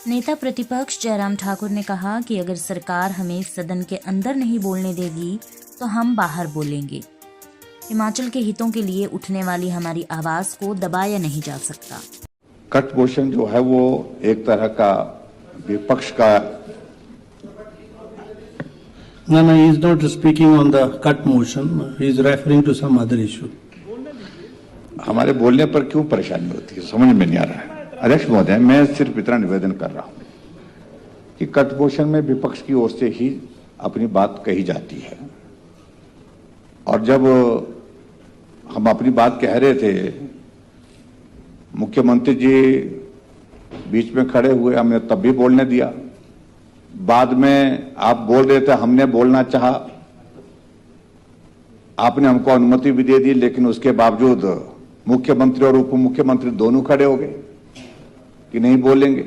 नेता प्रतिपक्ष जयराम ठाकुर ने कहा कि अगर सरकार हमें सदन के अंदर नहीं बोलने देगी तो हम बाहर बोलेंगे। हिमाचल के हितों के लिए उठने वाली हमारी आवाज को दबाया नहीं जा सकता। कट मोशन जो है वो एक तरह का विपक्ष का No, he is not speaking on the cut motion. He is referring to some other issue. हमारे बोलने पर क्यों परेशानी होती है समझ में नहीं आ रहा है। अध्यक्ष महोदय, मैं सिर्फ इतना निवेदन कर रहा हूं कि कट मोशन में विपक्ष की ओर से ही अपनी बात कही जाती है, और जब हम अपनी बात कह रहे थे, मुख्यमंत्री जी बीच में खड़े हुए, हमने तब भी बोलने दिया। बाद में आप बोल रहे थे, हमने बोलना चाहा, आपने हमको अनुमति भी दे दी, लेकिन उसके बावजूद मुख्यमंत्री और उप मुख्यमंत्री दोनों खड़े हो गए कि नहीं बोलेंगे।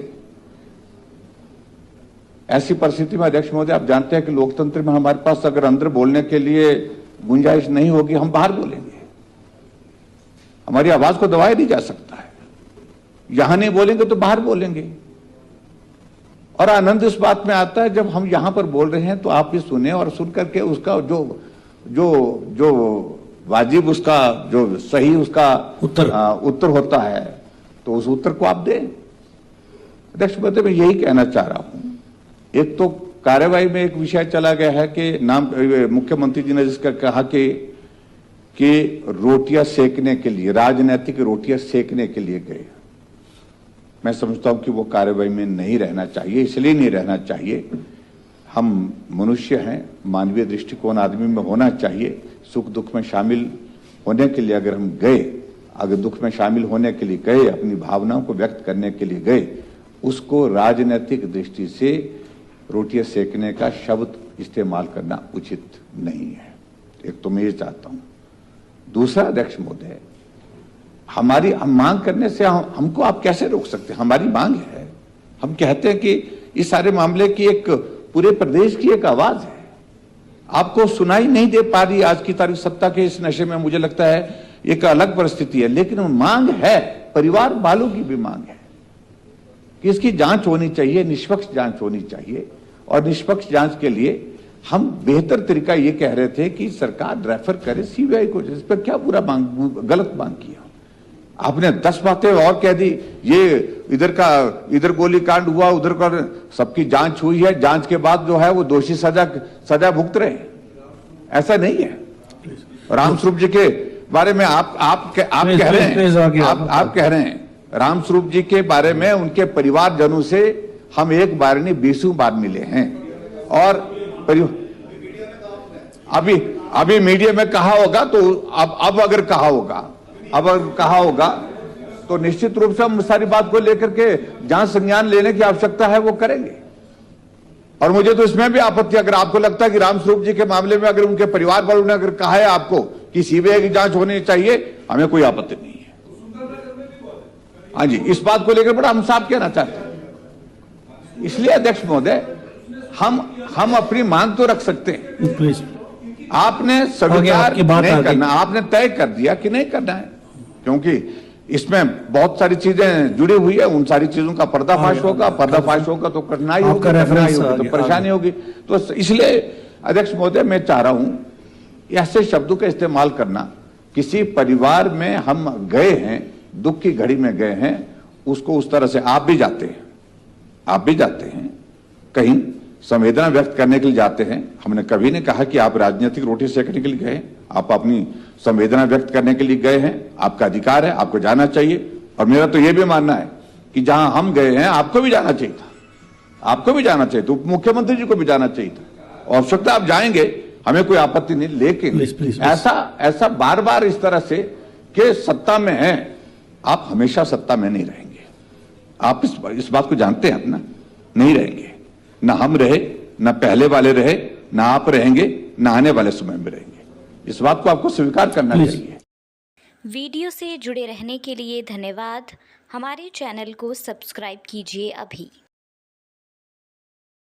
ऐसी परिस्थिति में अध्यक्ष महोदय, आप जानते हैं कि लोकतंत्र में हमारे पास अगर अंदर बोलने के लिए गुंजाइश नहीं होगी, हम बाहर बोलेंगे। हमारी आवाज को दबाया नहीं जा सकता है। यहां नहीं बोलेंगे तो बाहर बोलेंगे। और आनंद इस बात में आता है जब हम यहां पर बोल रहे हैं तो आप भी सुने, और सुन करके उसका जो वाजिब, उसका जो सही उसका उत्तर होता है, तो उस उत्तर को आप दें। अध्यक्ष महोदय, मैं यही कहना चाह रहा हूं। एक तो कार्यवाही में एक विषय चला गया है कि मुख्यमंत्री जी ने जिसका कहा कि रोटियां सेकने के लिए, राजनीतिक रोटियां सेकने के लिए गए। मैं समझता हूं कि वो कार्यवाही में नहीं रहना चाहिए। इसलिए नहीं रहना चाहिए, हम मनुष्य हैं, मानवीय दृष्टिकोण आदमी में होना चाहिए। सुख दुख में शामिल होने के लिए अगर हम गए, अगर दुख में शामिल होने के लिए गए, अपनी भावनाओं को व्यक्त करने के लिए गए, उसको राजनीतिक दृष्टि से रोटियां सेकने का शब्द इस्तेमाल करना उचित नहीं है। एक तो मैं ये चाहता हूं। दूसरा अध्यक्ष महोदय, हमारी मांग करने से हमको आप कैसे रोक सकते हैं? हमारी मांग है, हम कहते हैं कि इस सारे मामले की एक पूरे प्रदेश की एक आवाज है, आपको सुनाई नहीं दे पा रही। आज की तारीख सत्ता के इस नशे में मुझे लगता है एक अलग परिस्थिति है, लेकिन मांग है, परिवार वालों की भी मांग है कि इसकी जांच होनी चाहिए, निष्पक्ष जांच होनी चाहिए। और निष्पक्ष जांच के लिए हम बेहतर तरीका ये कह रहे थे कि सरकार रेफर करे सीबीआई को। इस पर क्या पूरा गलत मांग किया आपने? 10 बातें और कह दी, ये इधर गोलीकांड हुआ, उधर का सबकी जांच हुई है, जांच के बाद जो है वो दोषी सजा भुगत रहे हैं। ऐसा नहीं है। रामस्वरूप जी के बारे में आप कह रहे हैं रामस्वरूप जी के बारे में उनके परिवारजनों से हम एक बार नहीं 20 बार मिले हैं। और अभी मीडिया में कहा होगा, तो अब अगर कहा होगा तो निश्चित रूप से हम सारी बात को लेकर के जहां संज्ञान लेने की आवश्यकता है वो करेंगे। और मुझे तो इसमें भी आपत्ति, अगर आपको लगता है कि रामस्वरूप जी के मामले में अगर उनके परिवार वालों ने अगर कहा है आपको कि सीबीआई की जांच होनी चाहिए, हमें कोई आपत्ति नहीं है। हाँ जी, इस बात को लेकर बड़ा हम साफ कहना चाहते हैं। इसलिए अध्यक्ष महोदय, हम अपनी मांग तो रख सकते हैं। आपने स्वीकार नहीं करना, आपने तय कर दिया कि नहीं करना है, क्योंकि इसमें बहुत सारी चीजें जुड़ी हुई है। उन सारी चीजों का पर्दाफाश होगा तो कठिनाई होगी, तो परेशानी होगी। तो इसलिए अध्यक्ष महोदय, मैं चाह रहा हूं ऐसे शब्दों का इस्तेमाल करना, किसी परिवार में हम गए हैं, दुख की घड़ी में गए हैं, उसको उस तरह से आप भी जाते हैं कहीं संवेदना व्यक्त करने के लिए जाते हैं। हमने कभी नहीं कहा कि आप राजनीतिक रोटी सेकने के लिए गए हैं। आप अपनी संवेदना व्यक्त करने के लिए गए हैं, आपका अधिकार है, आपको जाना चाहिए। और मेरा तो यह भी मानना है कि जहां हम गए हैं आपको भी जाना चाहिए था, उप मुख्यमंत्री जी को भी जाना चाहिए था। आवश्यकता आप जाएंगे, हमें कोई आपत्ति नहीं, लेकिन please. ऐसा बार बार इस तरह से कि सत्ता में है, आप हमेशा सत्ता में नहीं रहेंगे। आप इस बात को जानते हैं अपना, नहीं रहेंगे। ना हम रहे, ना पहले वाले रहे, ना आप रहेंगे, ना आने वाले समय में रहेंगे। इस बात को आपको स्वीकार करना चाहिए। वीडियो से जुड़े रहने के लिए धन्यवाद। हमारे चैनल को सब्सक्राइब कीजिए अभी।